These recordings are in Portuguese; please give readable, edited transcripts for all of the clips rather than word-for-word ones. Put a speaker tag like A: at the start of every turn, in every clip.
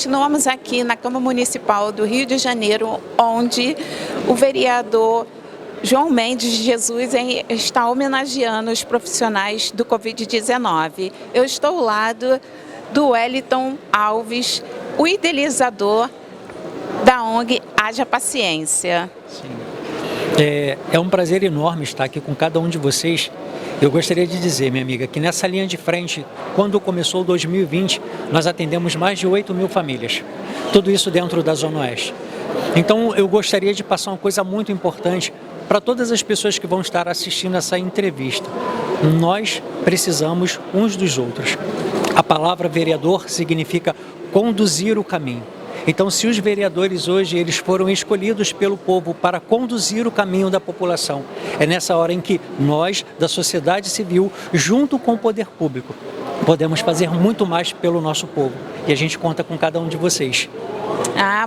A: continuamos aqui na Câmara Municipal do Rio de Janeiro, onde o vereador João Mendes de Jesus está homenageando os profissionais do Covid-19. Eu estou ao lado do Wellington Alves, o idealizador da ONG Haja Paciência.
B: Sim. É um prazer enorme estar aqui com cada um de vocês. Eu gostaria de dizer, minha amiga, que nessa linha de frente, quando começou 2020, nós atendemos mais de 8.000 famílias. Tudo isso dentro da Zona Oeste. Então, eu gostaria de passar uma coisa muito importante para todas as pessoas que vão estar assistindo essa entrevista. Nós precisamos uns dos outros. A palavra vereador significa conduzir o caminho. Então, se os vereadores hoje eles foram escolhidos pelo povo para conduzir o caminho da população, é nessa hora em que nós, da sociedade civil, junto com o poder público, podemos fazer muito mais pelo nosso povo. E a gente conta com cada um de vocês.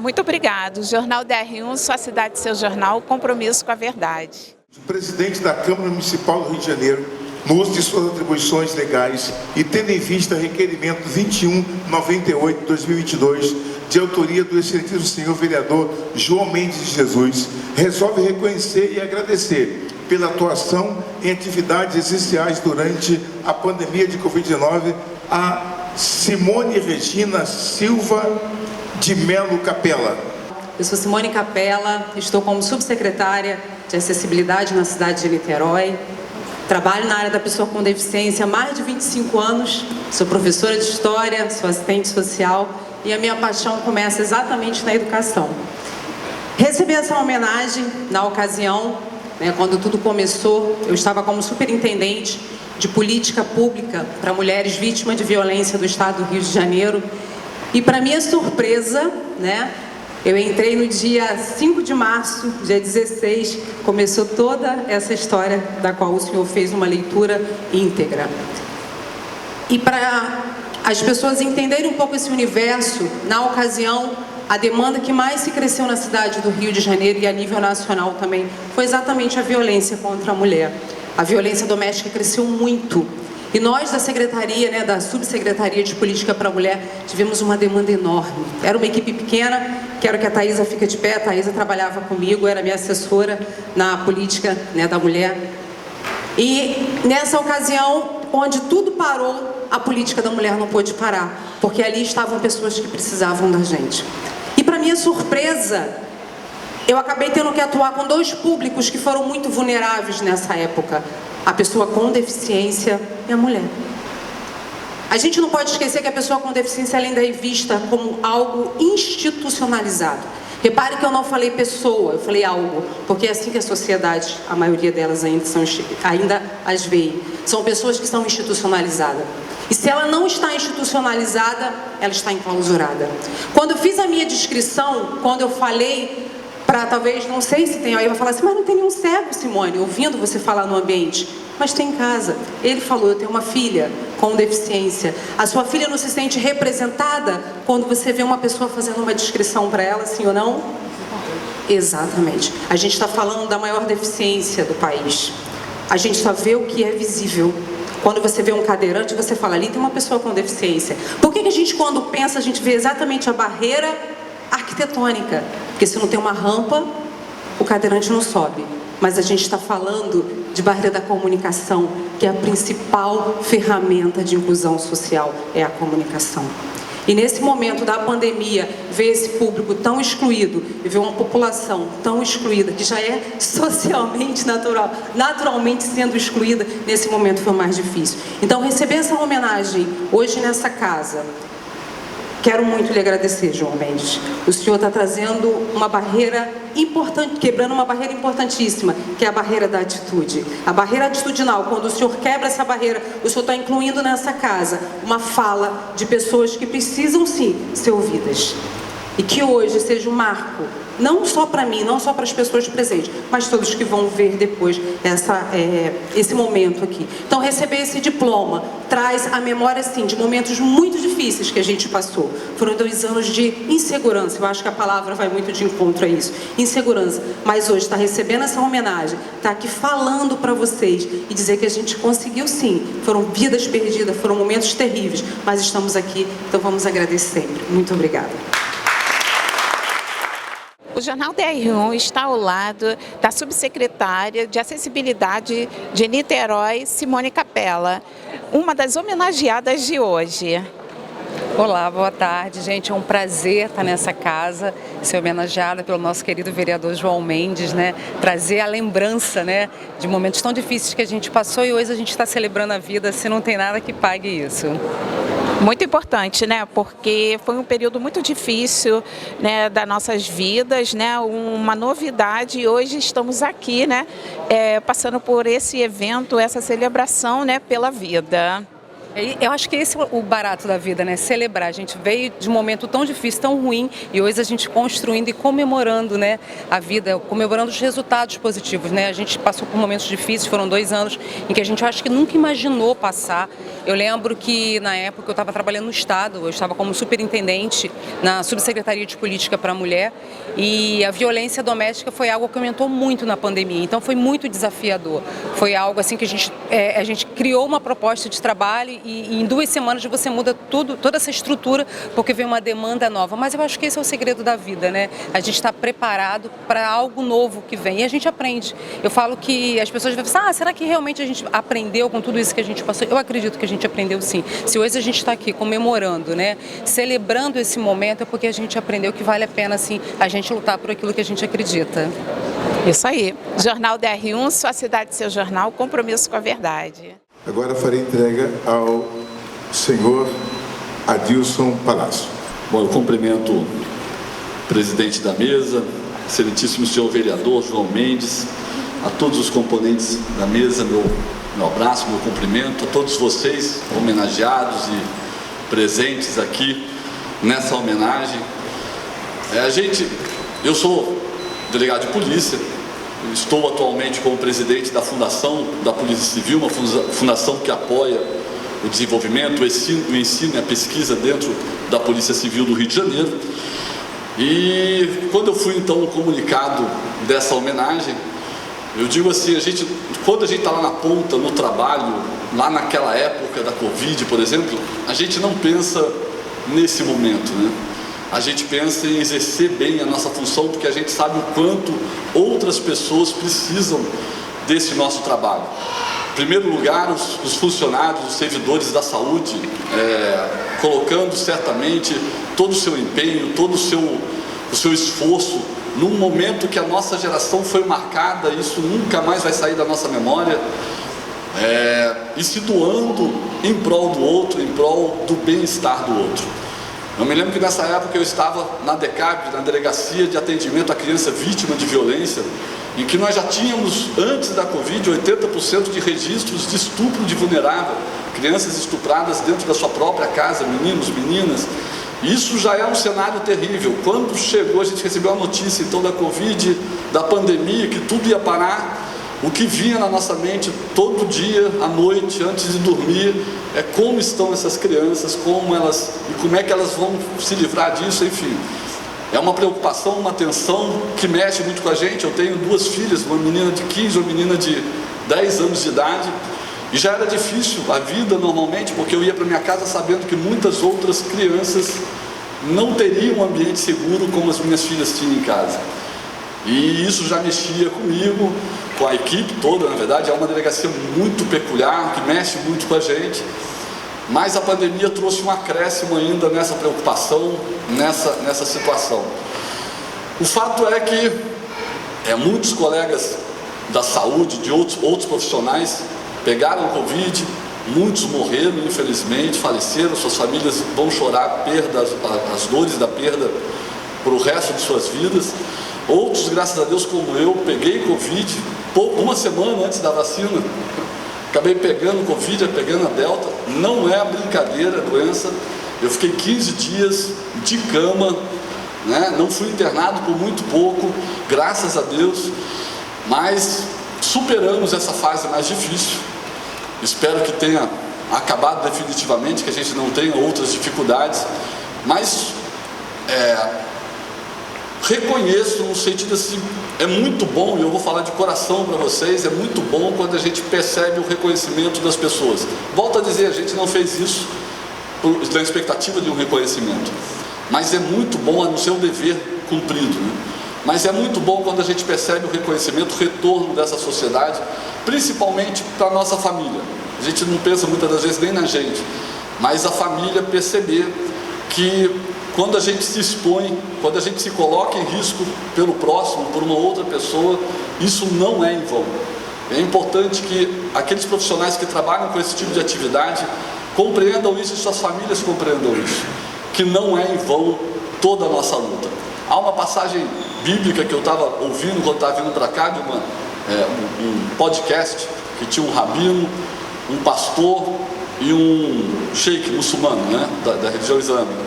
A: Muito obrigado. Jornal DR1, sua cidade, seu jornal, compromisso com a verdade.
C: O presidente da Câmara Municipal do Rio de Janeiro, no uso de suas atribuições legais e tendo em vista requerimento 2198/2022, de autoria do excelentíssimo senhor vereador João Mendes de Jesus, resolve reconhecer e agradecer pela atuação em atividades essenciais durante a pandemia de Covid-19 a Simone Regina Silva de Melo Capella.
D: Eu sou Simone Capella, estou como subsecretária de Acessibilidade na cidade de Niterói. Trabalho na área da pessoa com deficiência há mais de 25 anos, sou professora de História, sou assistente social e a minha paixão começa exatamente na educação. Recebi essa homenagem na ocasião, quando tudo começou, eu estava como superintendente de política pública para mulheres vítimas de violência do estado do Rio de Janeiro e, para minha surpresa, eu entrei no dia 5 de março, dia 16, começou toda essa história da qual o senhor fez uma leitura íntegra. E para as pessoas entenderem um pouco esse universo, na ocasião, a demanda que mais se cresceu na cidade do Rio de Janeiro e a nível nacional também, foi exatamente a violência contra a mulher. A violência doméstica cresceu muito. E nós da Secretaria, da Subsecretaria de Política para a Mulher, tivemos uma demanda enorme. Era uma equipe pequena, quero que a Thaisa fique de pé, a Thaisa trabalhava comigo, era minha assessora na política da mulher. E nessa ocasião, onde tudo parou, a política da mulher não pôde parar, porque ali estavam pessoas que precisavam da gente. E para minha surpresa, eu acabei tendo que atuar com dois públicos que foram muito vulneráveis nessa época. A pessoa com deficiência e a mulher. A gente não pode esquecer que a pessoa com deficiência ainda é vista como algo institucionalizado. Repare que eu não falei pessoa, eu falei algo, porque é assim que a sociedade, a maioria delas ainda as vê. São pessoas que são institucionalizadas. E se ela não está institucionalizada, ela está enclausurada. Quando eu fiz a minha descrição, quando eu falei para talvez, não sei se tem, aí vai falar assim, mas não tem nenhum cego, Simone, ouvindo você falar no ambiente. Mas tem em casa. Ele falou, eu tenho uma filha com deficiência. A sua filha não se sente representada quando você vê uma pessoa fazendo uma descrição para ela, sim ou não? Exatamente. A gente está falando da maior deficiência do país. A gente só vê o que é visível. Quando você vê um cadeirante, você fala, ali tem uma pessoa com deficiência. Por que a gente, quando pensa, a gente vê exatamente a barreira arquitetônica? Porque se não tem uma rampa, o cadeirante não sobe. Mas a gente está falando de barreira da comunicação, que é a principal ferramenta de inclusão social, é a comunicação. E nesse momento da pandemia, ver esse público tão excluído e ver uma população tão excluída, que já é socialmente naturalmente sendo excluída, nesse momento foi mais difícil. Então, receber essa homenagem hoje nessa casa, quero muito lhe agradecer, João Mendes. O senhor está trazendo uma barreira importante, quebrando uma barreira importantíssima, que é a barreira da atitude. A barreira atitudinal, quando o senhor quebra essa barreira, o senhor está incluindo nessa casa uma fala de pessoas que precisam, sim, ser ouvidas. E que hoje seja um marco não só para mim, não só para as pessoas presentes, mas todos que vão ver depois esse momento aqui. Então, receber esse diploma traz a memória, assim, de momentos muito difíceis que a gente passou. Foram 2 anos de insegurança, eu acho que a palavra vai muito de encontro a isso, insegurança. Mas hoje, estar recebendo essa homenagem, estar aqui falando para vocês e dizer que a gente conseguiu sim. Foram vidas perdidas, foram momentos terríveis, mas estamos aqui, então vamos agradecer sempre. Muito obrigada.
A: O Jornal DR1 está ao lado da subsecretária de Acessibilidade de Niterói, Simone Capella, uma das homenageadas de hoje.
E: Olá, boa tarde, gente. É um prazer estar nessa casa, ser homenageada pelo nosso querido vereador João Mendes, né? Trazer a lembrança, né, de momentos tão difíceis que a gente passou e hoje a gente está celebrando a vida, se não tem nada que pague isso.
A: Muito importante, né? Porque foi um período muito difícil, né, das nossas vidas, né? Uma novidade e hoje estamos aqui, né? Passando por esse evento, essa celebração, né, pela vida.
E: Eu acho que esse é o barato da vida, né? Celebrar. A gente veio de um momento tão difícil, tão ruim, e hoje a gente construindo e comemorando, né, a vida, comemorando os resultados positivos, né? A gente passou por momentos difíceis, foram 2 anos em que a gente, eu acho que nunca imaginou passar. Eu lembro que na época eu estava trabalhando no Estado, eu estava como superintendente na Subsecretaria de Política para a Mulher, e a violência doméstica foi algo que aumentou muito na pandemia, então foi muito desafiador. Foi algo assim que a gente criou uma proposta de trabalho e em 2 semanas você muda tudo, toda essa estrutura, porque vem uma demanda nova. Mas eu acho que esse é o segredo da vida, né? A gente está preparado para algo novo que vem e a gente aprende. Eu falo que as pessoas vão pensar, será que realmente a gente aprendeu com tudo isso que a gente passou? Eu acredito que a gente aprendeu sim. Se hoje a gente está aqui comemorando, né, celebrando esse momento, é porque a gente aprendeu que vale a pena, sim, a gente lutar por aquilo que a gente acredita.
A: Isso aí. Jornal DR1, sua cidade, seu jornal, compromisso com a verdade.
C: Agora farei entrega ao senhor Adilson Palácio.
F: Bom, eu cumprimento o presidente da mesa, excelentíssimo senhor vereador João Mendes, a todos os componentes da mesa, meu abraço, meu cumprimento, a todos vocês homenageados e presentes aqui nessa homenagem. Eu sou delegado de polícia, estou atualmente como presidente da Fundação da Polícia Civil, uma fundação que apoia o desenvolvimento, o ensino e a pesquisa dentro da Polícia Civil do Rio de Janeiro. E quando eu fui então comunicado dessa homenagem, eu digo assim, quando a gente está lá na ponta, no trabalho, lá naquela época da Covid, por exemplo, a gente não pensa nesse momento, né? A gente pensa em exercer bem a nossa função, porque a gente sabe o quanto outras pessoas precisam desse nosso trabalho. Em primeiro lugar, os funcionários, os servidores da saúde, colocando certamente todo o seu empenho, todo o seu esforço, num momento que a nossa geração foi marcada, isso nunca mais vai sair da nossa memória, e se doando em prol do outro, em prol do bem-estar do outro. Eu me lembro que nessa época eu estava na DECAP, na Delegacia de Atendimento à Criança Vítima de Violência, em que nós já tínhamos, antes da Covid, 80% de registros de estupro de vulnerável, crianças estupradas dentro da sua própria casa, meninos, meninas. Isso já é um cenário terrível. Quando chegou, a gente recebeu a notícia então da Covid, da pandemia, que tudo ia parar. O que vinha na nossa mente todo dia, à noite, antes de dormir, é como estão essas crianças, como é que elas vão se livrar disso, enfim. É uma preocupação, uma tensão que mexe muito com a gente. Eu tenho 2 filhas, uma menina de 15 e uma menina de 10 anos de idade, e já era difícil a vida normalmente, porque eu ia para minha casa sabendo que muitas outras crianças não teriam um ambiente seguro como as minhas filhas tinham em casa. E isso já mexia comigo, com a equipe toda. Na verdade, é uma delegacia muito peculiar, que mexe muito com a gente. Mas a pandemia trouxe um acréscimo ainda nessa preocupação, nessa situação. O fato é que muitos colegas da saúde, de outros profissionais, pegaram Covid, muitos morreram, infelizmente, faleceram, suas famílias vão chorar a perda, as dores da perda para o resto de suas vidas. Outros, graças a Deus, como eu, peguei Covid, uma semana antes da vacina, acabei pegando Covid, pegando a Delta. Não é brincadeira a doença. Eu fiquei 15 dias de cama, né? Não fui internado por muito pouco, graças a Deus, mas superamos essa fase mais difícil. Espero que tenha acabado definitivamente, que a gente não tenha outras dificuldades, mas reconheço no sentido assim, é muito bom, e eu vou falar de coração para vocês, é muito bom quando a gente percebe o reconhecimento das pessoas. Volto a dizer, a gente não fez isso na expectativa de um reconhecimento, mas é muito bom, no seu dever cumprido, né? Mas é muito bom quando a gente percebe o reconhecimento, o retorno dessa sociedade, principalmente para a nossa família. A gente não pensa muitas das vezes nem na gente, mas a família perceber que quando a gente se expõe, quando a gente se coloca em risco pelo próximo, por uma outra pessoa, isso não é em vão. É importante que aqueles profissionais que trabalham com esse tipo de atividade compreendam isso e suas famílias compreendam isso, que não é em vão toda a nossa luta. Há uma passagem bíblica que eu estava ouvindo quando estava vindo para cá, de um podcast, que tinha um rabino, um pastor e um sheik muçulmano, né, da religião islâmica.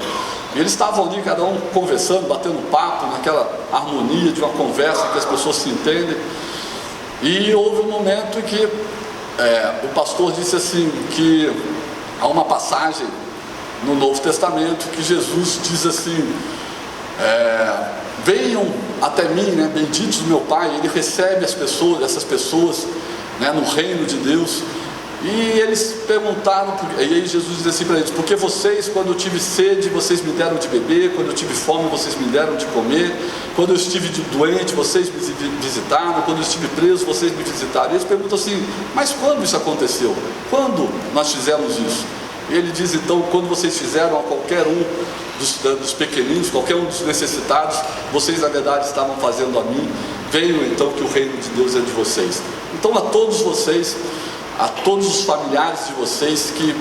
F: E eles estavam ali, cada um conversando, batendo papo, naquela harmonia de uma conversa que as pessoas se entendem. E houve um momento em que o pastor disse assim, que há uma passagem no Novo Testamento que Jesus diz assim, venham até mim, né, benditos do meu Pai. Ele recebe essas pessoas, né, no reino de Deus. E eles perguntaram, e aí Jesus diz assim para eles, porque vocês, quando eu tive sede, vocês me deram de beber, quando eu tive fome, vocês me deram de comer, quando eu estive doente, vocês me visitaram, quando eu estive preso, vocês me visitaram. E eles perguntam assim, mas quando isso aconteceu? Quando nós fizemos isso? E ele diz, então, quando vocês fizeram a qualquer um dos pequeninos, qualquer um dos necessitados, vocês na verdade estavam fazendo a mim. Venham então que o reino de Deus é de vocês. Então a todos vocês, a todos os familiares de vocês que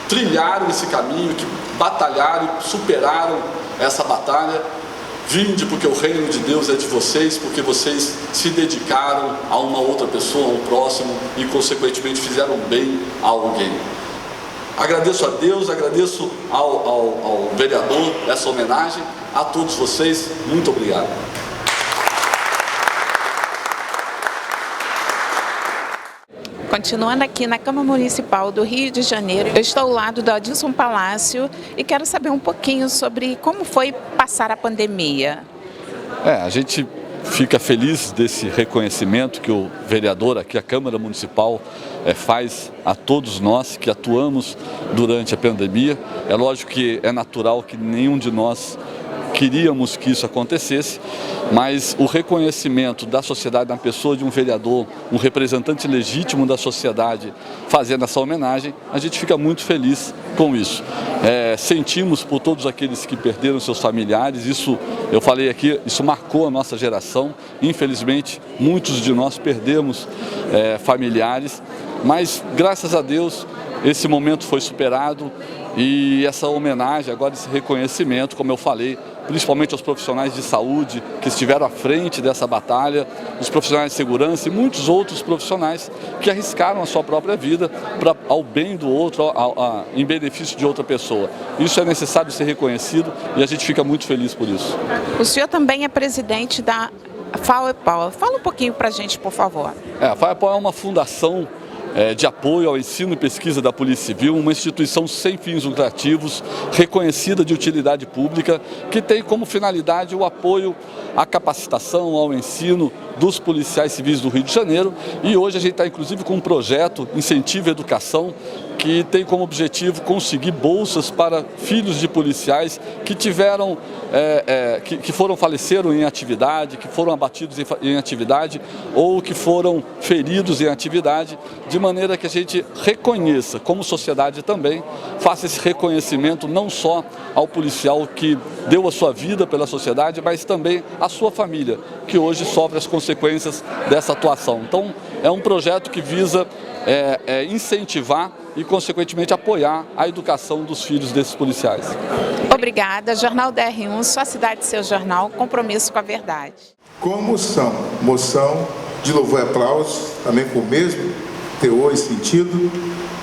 F: trilharam esse caminho, que batalharam, superaram essa batalha, vinde porque o reino de Deus é de vocês, porque vocês se dedicaram a uma outra pessoa, ao próximo, e consequentemente fizeram bem a alguém. Agradeço a Deus, agradeço ao vereador essa homenagem, a todos vocês, muito obrigado.
A: Continuando aqui na Câmara Municipal do Rio de Janeiro, eu estou ao lado do Adilson Palácio e quero saber um pouquinho sobre como foi passar a pandemia.
G: A gente fica feliz desse reconhecimento que o vereador aqui, a Câmara Municipal, faz a todos nós que atuamos durante a pandemia. É lógico que é natural que nenhum de nós queríamos que isso acontecesse, mas o reconhecimento da sociedade na pessoa de um vereador, um representante legítimo da sociedade, fazendo essa homenagem, a gente fica muito feliz com isso. Sentimos por todos aqueles que perderam seus familiares, isso, eu falei aqui, isso marcou a nossa geração. Infelizmente, muitos de nós perdemos familiares, mas graças a Deus esse momento foi superado e essa homenagem, agora esse reconhecimento, como eu falei, principalmente aos profissionais de saúde que estiveram à frente dessa batalha, os profissionais de segurança e muitos outros profissionais que arriscaram a sua própria vida ao bem do outro, em benefício de outra pessoa. Isso é necessário ser reconhecido e a gente fica muito feliz por isso.
A: O senhor também é presidente da FAO-EPAL. Fala um pouquinho para a gente, por favor.
G: A FAO-EPAL é uma fundação de apoio ao ensino e pesquisa da Polícia Civil, uma instituição sem fins lucrativos, reconhecida de utilidade pública, que tem como finalidade o apoio à capacitação, ao ensino dos policiais civis do Rio de Janeiro. E hoje a gente está inclusive com um projeto Incentivo à Educação, que tem como objetivo conseguir bolsas para filhos de policiais que tiveram, faleceram em atividade, que foram abatidos em atividade ou que foram feridos em atividade, de maneira que a gente reconheça, como sociedade também, faça esse reconhecimento não só ao policial que deu a sua vida pela sociedade, mas também à sua família, que hoje sofre as consequências dessa atuação. Então, é um projeto que visa incentivar e, consequentemente, apoiar a educação dos filhos desses policiais.
A: Obrigada. Jornal DR1, sua cidade, seu jornal, compromisso com a verdade.
C: Com moção de louvor e aplausos, também com o mesmo teor e sentido,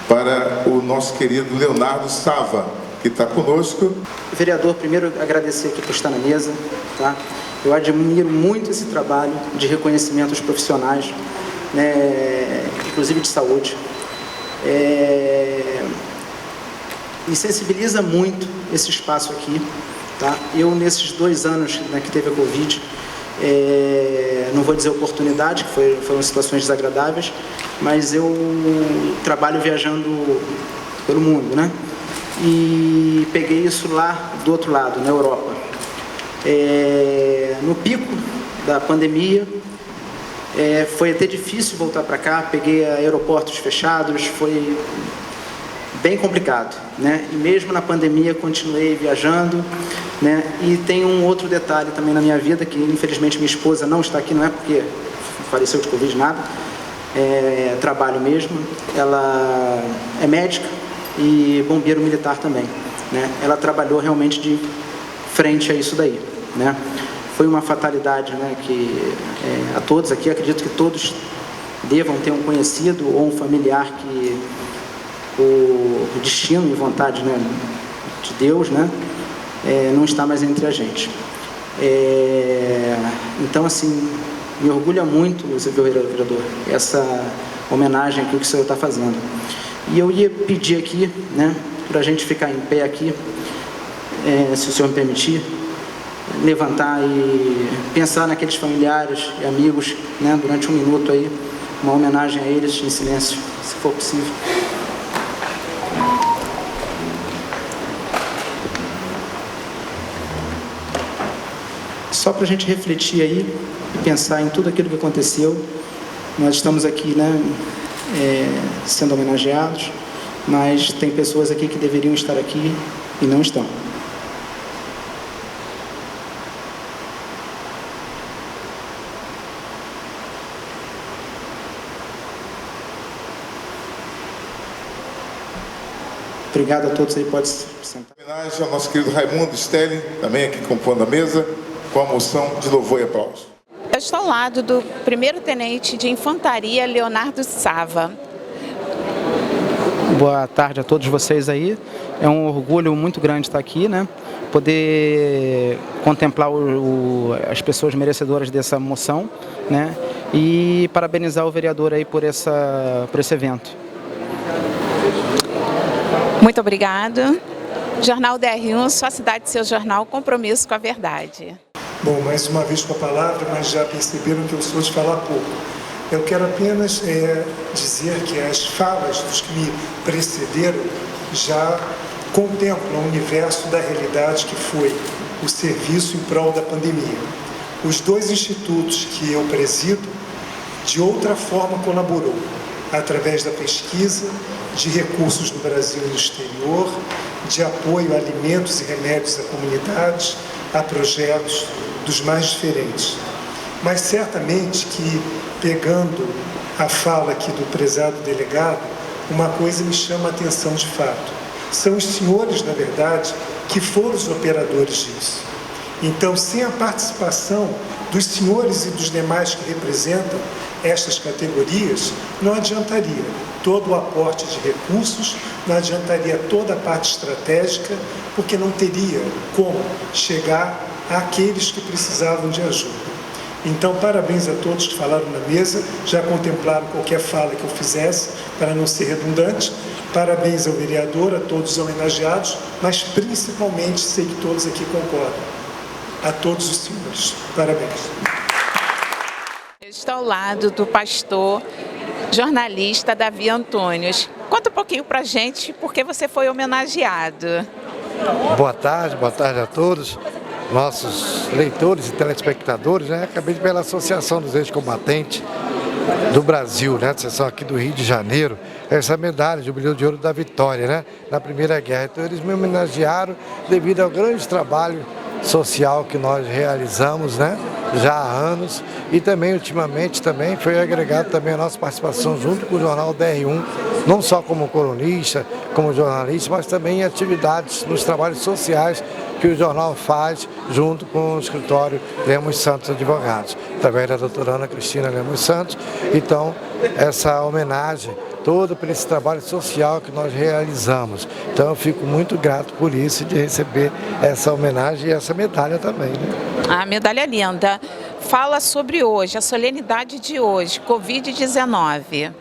C: para o nosso querido Leonardo Sava, que que está conosco.
H: Vereador, primeiro agradecer aqui por estar na mesa, tá? Eu admiro muito esse trabalho de reconhecimento aos profissionais, né, inclusive de saúde. Me sensibiliza muito esse espaço aqui, tá? Eu, nesses 2 anos, né, que teve a Covid, não vou dizer oportunidade, que foram situações desagradáveis, mas eu trabalho viajando pelo mundo, né? E peguei isso lá do outro lado, na Europa. No pico da pandemia, foi até difícil voltar para cá, peguei aeroportos fechados, foi bem complicado, né? E mesmo na pandemia continuei viajando, né? E tem um outro detalhe também na minha vida, que infelizmente minha esposa não está aqui, não é porque faleceu de Covid, nada, trabalho mesmo. Ela é médica e bombeiro militar também, né? Ela trabalhou realmente de frente a isso daí, né? Foi uma fatalidade, né, que a todos aqui, acredito que todos devam ter um conhecido ou um familiar que o destino e vontade, né, de Deus, né, não está mais entre a gente. Então, assim, me orgulha muito, vereador, essa homenagem aqui que o senhor está fazendo. E eu ia pedir aqui, né, para a gente ficar em pé aqui, se o senhor me permitir, levantar e pensar naqueles familiares e amigos, né, durante 1 minuto aí, uma homenagem a eles em silêncio, se for possível. Só para a gente refletir aí e pensar em tudo aquilo que aconteceu. Nós estamos aqui, né, sendo homenageados, mas tem pessoas aqui que deveriam estar aqui e não estão. Obrigado a todos aí, pode se sentar.
C: Homenagem ao nosso querido Raimundo Stelling, também aqui compondo a mesa, com a moção de louvor e aplauso.
A: Eu estou ao lado do 1º Tenente de Infantaria, Leonardo Sava.
H: Boa tarde a todos vocês aí. É um orgulho muito grande estar aqui, né? Poder contemplar as pessoas merecedoras dessa moção, né? E parabenizar o vereador aí por esse evento.
A: Muito obrigado. Jornal DR1, sua cidade, seu jornal, compromisso com a verdade.
I: Bom, mais uma vez com a palavra, mas já perceberam que eu sou de falar pouco. Eu quero apenas dizer que as falas dos que me precederam já contemplam o universo da realidade que foi o serviço em prol da pandemia. Os 2 institutos que eu presido, de outra forma, colaborou, através da pesquisa, de recursos no Brasil e no exterior, de apoio a alimentos e remédios a comunidades, a projetos dos mais diferentes. Mas certamente que, pegando a fala aqui do prezado delegado, uma coisa me chama a atenção de fato. São os senhores, na verdade, que foram os operadores disso. Então, sem a participação dos senhores e dos demais que representam estas categorias, não adiantaria todo o aporte de recursos, não adiantaria toda a parte estratégica, porque não teria como chegar àqueles que precisavam de ajuda. Então, parabéns a todos que falaram na mesa, já contemplaram qualquer fala que eu fizesse, para não ser redundante. Parabéns ao vereador, a todos os homenageados, mas principalmente sei que todos aqui concordam. A todos os senhores. Parabéns.
A: Eu estou ao lado do pastor jornalista Davi Antônios. Conta um pouquinho pra gente porque você foi homenageado.
J: Boa tarde a todos, nossos leitores e telespectadores, né? Acabei de ver pela Associação dos Ex-Combatentes do Brasil, né? Associação aqui do Rio de Janeiro, essa medalha, Jubileu de Ouro da Vitória, né? Na Primeira Guerra. Então eles me homenagearam devido ao grande trabalho social que nós realizamos, né, já há anos, e também ultimamente também foi agregado também a nossa participação junto com o jornal DR1, não só como colunista, como jornalista, mas também em atividades nos trabalhos sociais que o jornal faz junto com o escritório Lemos Santos Advogados, através da doutora Ana Cristina Lemos Santos. Então, essa homenagem todo por esse trabalho social que nós realizamos. Então eu fico muito grato por isso, de receber essa homenagem e essa medalha também, né?
A: A medalha linda. Fala sobre hoje, a solenidade de hoje, Covid-19.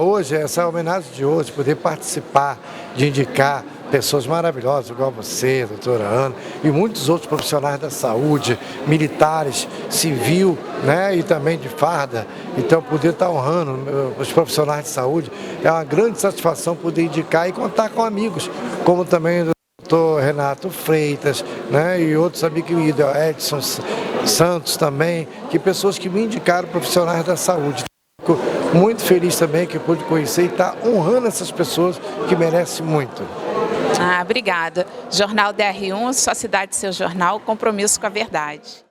J: Hoje, essa homenagem de hoje, poder participar, de indicar pessoas maravilhosas, igual você, doutora Ana, e muitos outros profissionais da saúde, militares, civil, né, e também de farda. Então, poder estar honrando os profissionais de saúde é uma grande satisfação poder indicar e contar com amigos, como também o doutor Renato Freitas, né, e outros amigos, Edson Santos também, que pessoas que me indicaram profissionais da saúde. Fico muito feliz também que eu pude conhecer e estar honrando essas pessoas que merecem muito.
A: Obrigada. Jornal DR1, sua cidade, seu jornal, compromisso com a verdade.